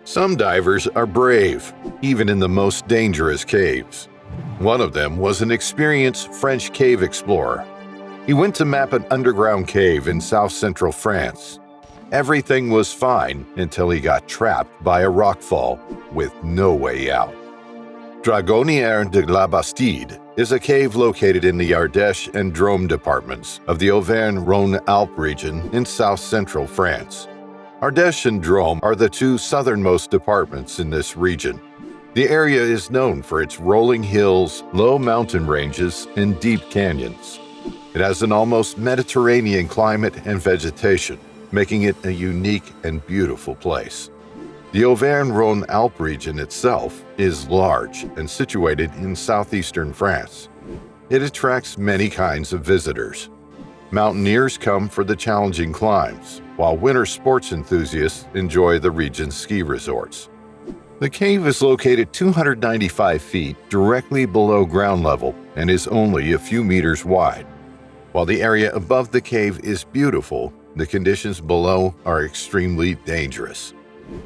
Some divers are brave, even in the most dangerous caves. One of them was an experienced French cave explorer. He went to map an underground cave in south-central France. Everything was fine until he got trapped by a rockfall with no way out. Dragonnière de Labastide is a cave located in the Ardèche and Drôme departments of the Auvergne-Rhône-Alpes region in south-central France. Ardèche and Drôme are the two southernmost departments in this region. The area is known for its rolling hills, low mountain ranges, and deep canyons. It has an almost Mediterranean climate and vegetation, making it a unique and beautiful place. The Auvergne-Rhône-Alpes region itself is large and situated in southeastern France. It attracts many kinds of visitors. Mountaineers come for the challenging climbs, while winter sports enthusiasts enjoy the region's ski resorts. The cave is located 295 feet directly below ground level and is only a few meters wide. While the area above the cave is beautiful, the conditions below are extremely dangerous.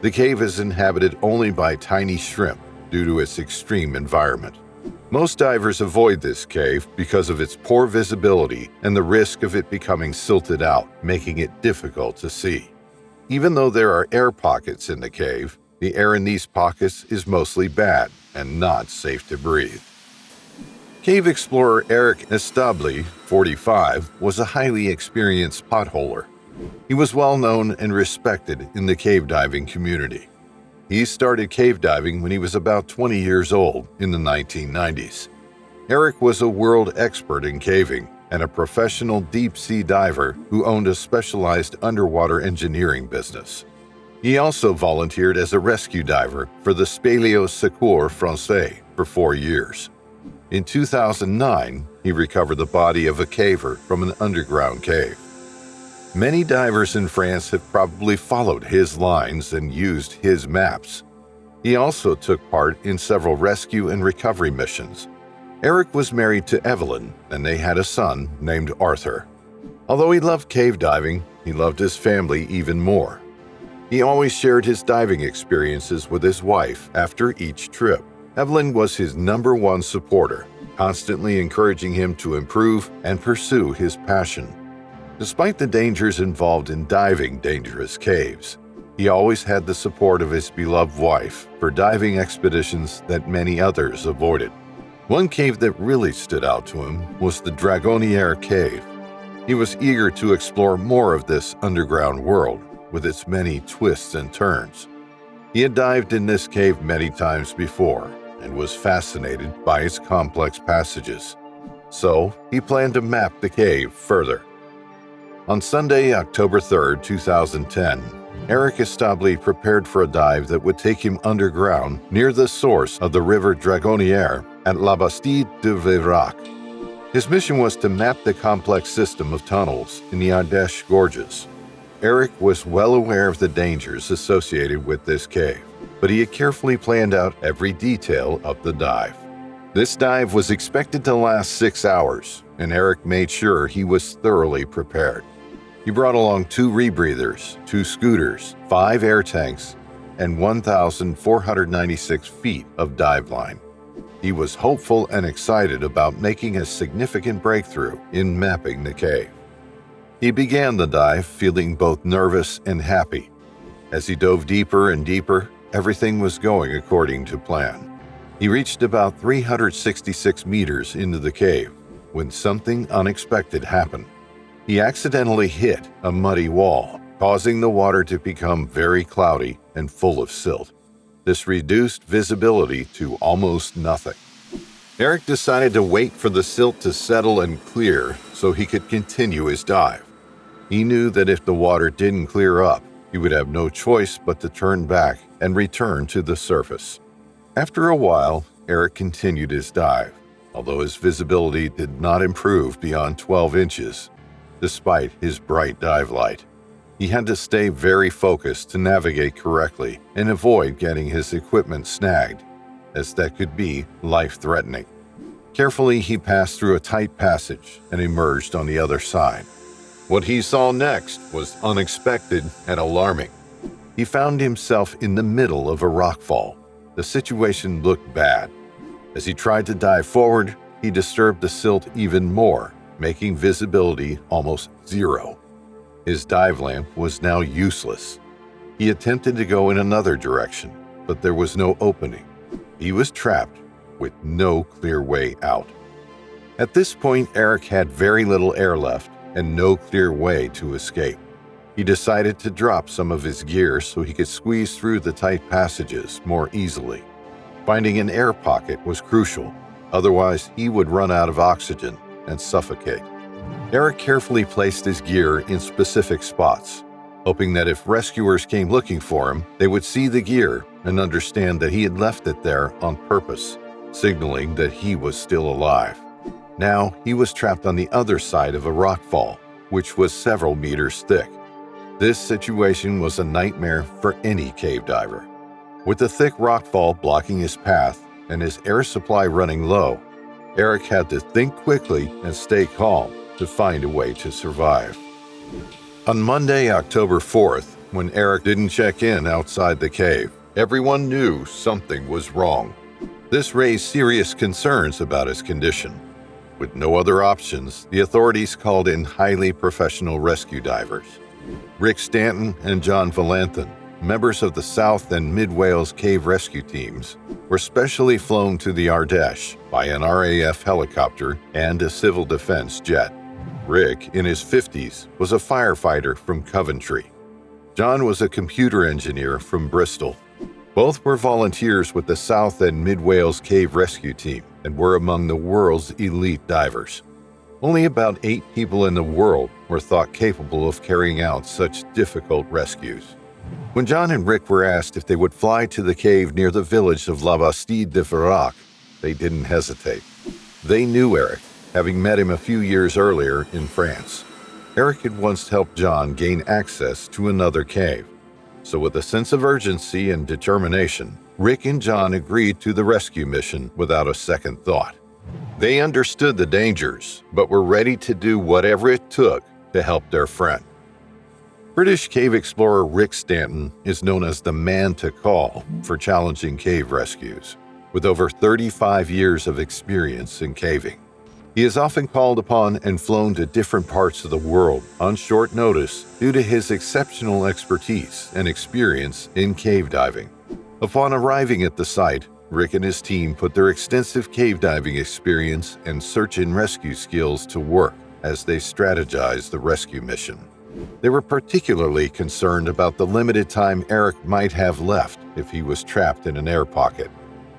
The cave is inhabited only by tiny shrimp due to its extreme environment. Most divers avoid this cave because of its poor visibility and the risk of it becoming silted out, making it difficult to see. Even though there are air pockets in the cave, the air in these pockets is mostly bad and not safe to breathe. Cave explorer Eric Establi, 45, was a highly experienced potholer. He was well known and respected in the cave diving community. He started cave diving when he was about 20 years old in the 1990s. Eric was a world expert in caving and a professional deep-sea diver who owned a specialized underwater engineering business. He also volunteered as a rescue diver for the Spéléo Secours Français for 4 years. In 2009, he recovered the body of a caver from an underground cave. Many divers in France have probably followed his lines and used his maps. He also took part in several rescue and recovery missions. Eric was married to Evelyn, and they had a son named Arthur. Although he loved cave diving, he loved his family even more. He always shared his diving experiences with his wife after each trip. Evelyn was his #1 supporter, constantly encouraging him to improve and pursue his passion. Despite the dangers involved in diving dangerous caves, he always had the support of his beloved wife for diving expeditions that many others avoided. One cave that really stood out to him was the Dragonnière cave. He was eager to explore more of this underground world with its many twists and turns. He had dived in this cave many times before and was fascinated by its complex passages. So he planned to map the cave further. On Sunday, October 3, 2010, Eric Establi prepared for a dive that would take him underground near the source of the river Dragonnière at Labastide de Vérac. His mission was to map the complex system of tunnels in the Ardèche Gorges. Eric was well aware of the dangers associated with this cave, but he had carefully planned out every detail of the dive. This dive was expected to last 6 hours, and Eric made sure he was thoroughly prepared. He brought along 2 rebreathers, 2 scooters, 5 air tanks, and 1,496 feet of dive line. He was hopeful and excited about making a significant breakthrough in mapping the cave. He began the dive feeling both nervous and happy. As he dove deeper and deeper, everything was going according to plan. He reached about 366 meters into the cave when something unexpected happened. He accidentally hit a muddy wall, causing the water to become very cloudy and full of silt. This reduced visibility to almost nothing. Eric decided to wait for the silt to settle and clear so he could continue his dive. He knew that if the water didn't clear up, he would have no choice but to turn back and return to the surface. After a while, Eric continued his dive, although his visibility did not improve beyond 12 inches. Despite his bright dive light, he had to stay very focused to navigate correctly and avoid getting his equipment snagged, as that could be life-threatening. Carefully, he passed through a tight passage and emerged on the other side. What he saw next was unexpected and alarming. He found himself in the middle of a rockfall. The situation looked bad. As he tried to dive forward, he disturbed the silt even more, making visibility almost zero. His dive lamp was now useless. He attempted to go in another direction, but there was no opening. He was trapped with no clear way out. At this point, Eric had very little air left and no clear way to escape. He decided to drop some of his gear so he could squeeze through the tight passages more easily. Finding an air pocket was crucial, otherwise he would run out of oxygen and suffocate. Eric carefully placed his gear in specific spots, hoping that if rescuers came looking for him, they would see the gear and understand that he had left it there on purpose, signaling that he was still alive. Now he was trapped on the other side of a rockfall, which was several meters thick. This situation was a nightmare for any cave diver. With the thick rockfall blocking his path and his air supply running low, Eric had to think quickly and stay calm to find a way to survive. On Monday, October 4th, when Eric didn't check in outside the cave, everyone knew something was wrong. This raised serious concerns about his condition. With no other options, the authorities called in highly professional rescue divers. Rick Stanton and John Valenthin, members of the South and Mid-Wales cave rescue teams, were specially flown to the Ardèche by an RAF helicopter and a civil defense jet. Rick, in his 50s, was a firefighter from Coventry. John was a computer engineer from Bristol. Both were volunteers with the South and Mid-Wales Cave Rescue Team and were among the world's elite divers. Only about 8 people in the world were thought capable of carrying out such difficult rescues. When John and Rick were asked if they would fly to the cave near the village of Labastide de Verac, they didn't hesitate. They knew Eric, having met him a few years earlier in France. Eric had once helped John gain access to another cave. So with a sense of urgency and determination, Rick and John agreed to the rescue mission without a second thought. They understood the dangers, but were ready to do whatever it took to help their friend. British cave explorer Rick Stanton is known as the man to call for challenging cave rescues, with over 35 years of experience in caving. He is often called upon and flown to different parts of the world on short notice due to his exceptional expertise and experience in cave diving. Upon arriving at the site, Rick and his team put their extensive cave diving experience and search and rescue skills to work as they strategized the rescue mission. They were particularly concerned about the limited time Eric might have left if he was trapped in an air pocket.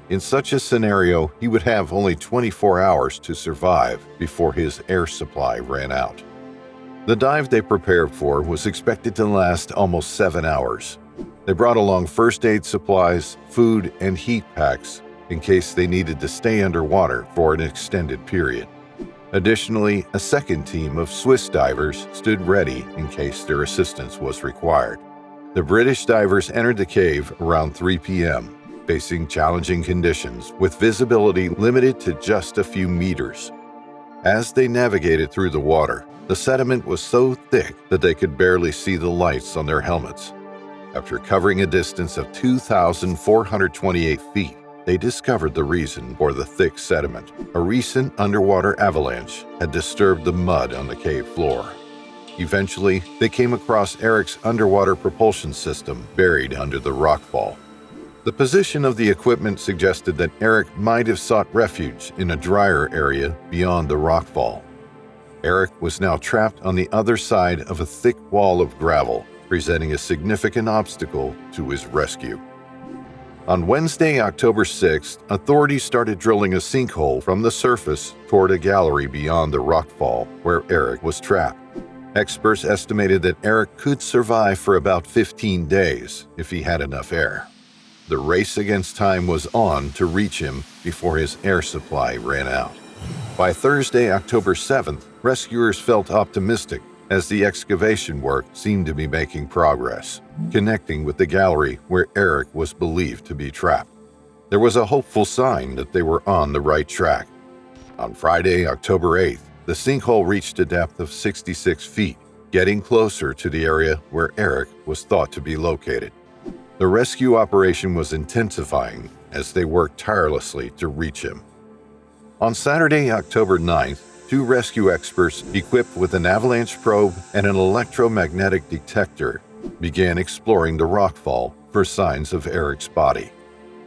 In such a scenario, he would have only 24 hours to survive before his air supply ran out. The dive they prepared for was expected to last almost 7 hours. They brought along first aid supplies, food, and heat packs in case they needed to stay underwater for an extended period. Additionally, a second team of Swiss divers stood ready in case their assistance was required. The British divers entered the cave around 3 p.m., facing challenging conditions with visibility limited to just a few meters. As they navigated through the water, the sediment was so thick that they could barely see the lights on their helmets. After covering a distance of 2,428 feet, they discovered the reason for the thick sediment. A recent underwater avalanche had disturbed the mud on the cave floor. Eventually, they came across Eric's underwater propulsion system buried under the rockfall. The position of the equipment suggested that Eric might have sought refuge in a drier area beyond the rockfall. Eric was now trapped on the other side of a thick wall of gravel, presenting a significant obstacle to his rescue. On Wednesday, October 6th, authorities started drilling a sinkhole from the surface toward a gallery beyond the rockfall where Eric was trapped. Experts estimated that Eric could survive for about 15 days if he had enough air. The race against time was on to reach him before his air supply ran out. By Thursday, October 7th, rescuers felt optimistic as the excavation work seemed to be making progress, connecting with the gallery where Eric was believed to be trapped. There was a hopeful sign that they were on the right track. On Friday, October 8th, the sinkhole reached a depth of 66 feet, getting closer to the area where Eric was thought to be located. The rescue operation was intensifying as they worked tirelessly to reach him. On Saturday, October 9th, 2 rescue experts equipped with an avalanche probe and an electromagnetic detector began exploring the rockfall for signs of Eric's body.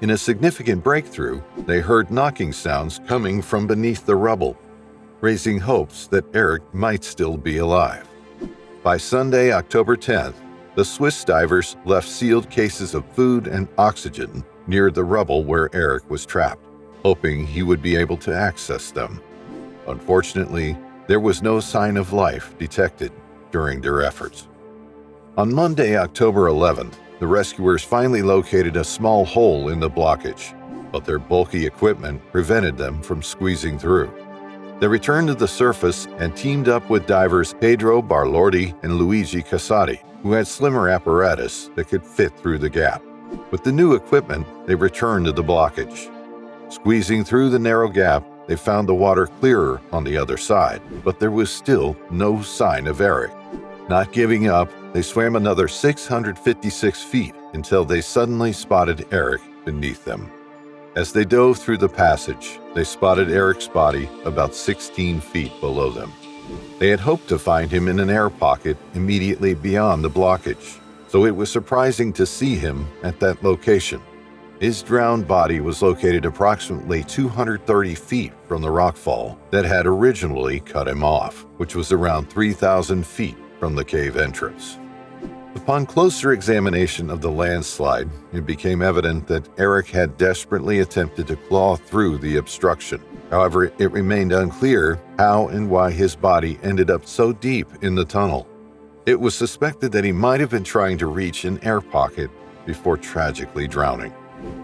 In a significant breakthrough, they heard knocking sounds coming from beneath the rubble, raising hopes that Eric might still be alive. By Sunday, October 10th, the Swiss divers left sealed cases of food and oxygen near the rubble where Eric was trapped, hoping he would be able to access them. Unfortunately, there was no sign of life detected during their efforts. On Monday, October 11th, the rescuers finally located a small hole in the blockage, but their bulky equipment prevented them from squeezing through. They returned to the surface and teamed up with divers Pedro Barlordi and Luigi Casati, who had slimmer apparatus that could fit through the gap. With the new equipment, they returned to the blockage. Squeezing through the narrow gap, they found the water clearer on the other side, but there was still no sign of Eric. Not giving up, they swam another 656 feet until they suddenly spotted Eric beneath them. As they dove through the passage, they spotted Eric's body about 16 feet below them. They had hoped to find him in an air pocket immediately beyond the blockage, so it was surprising to see him at that location. His drowned body was located approximately 230 feet from the rockfall that had originally cut him off, which was around 3,000 feet from the cave entrance. Upon closer examination of the landslide, it became evident that Eric had desperately attempted to claw through the obstruction. However, it remained unclear how and why his body ended up so deep in the tunnel. It was suspected that he might have been trying to reach an air pocket before tragically drowning.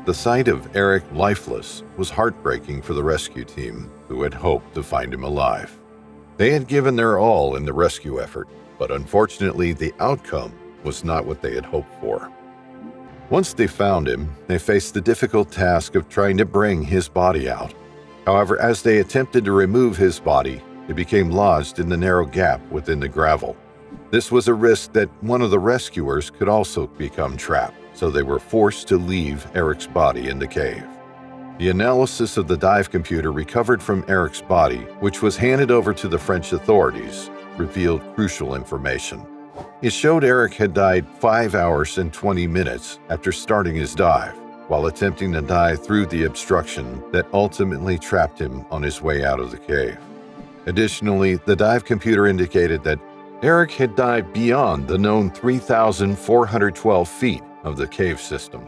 The sight of Eric lifeless was heartbreaking for the rescue team, who had hoped to find him alive. They had given their all in the rescue effort, but unfortunately the outcome was not what they had hoped for. Once they found him, they faced the difficult task of trying to bring his body out. However, as they attempted to remove his body, it became lodged in the narrow gap within the gravel. This was a risk that one of the rescuers could also become trapped, so they were forced to leave Eric's body in the cave. The analysis of the dive computer recovered from Eric's body, which was handed over to the French authorities, revealed crucial information. It showed Eric had died 5 hours and 20 minutes after starting his dive, while attempting to dive through the obstruction that ultimately trapped him on his way out of the cave. Additionally, the dive computer indicated that Eric had dived beyond the known 3,412 feet of the cave system.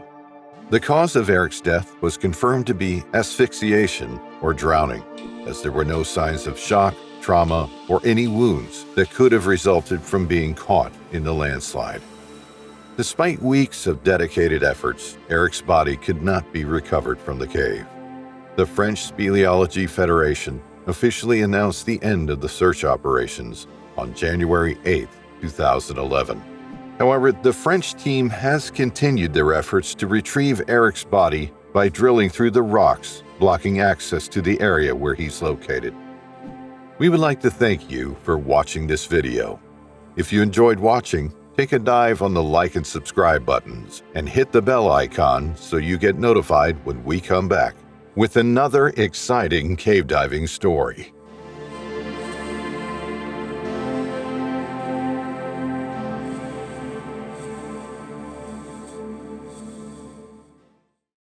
The cause of Eric's death was confirmed to be asphyxiation or drowning, as there were no signs of shock, trauma, or any wounds that could have resulted from being caught in the landslide. Despite weeks of dedicated efforts, Eric's body could not be recovered from the cave. The French Speleology Federation officially announced the end of the search operations on January 8, 2011. However, the French team has continued their efforts to retrieve Eric's body by drilling through the rocks, blocking access to the area where he's located. We would like to thank you for watching this video. If you enjoyed watching, take a dive on the like and subscribe buttons and hit the bell icon so you get notified when we come back with another exciting cave diving story.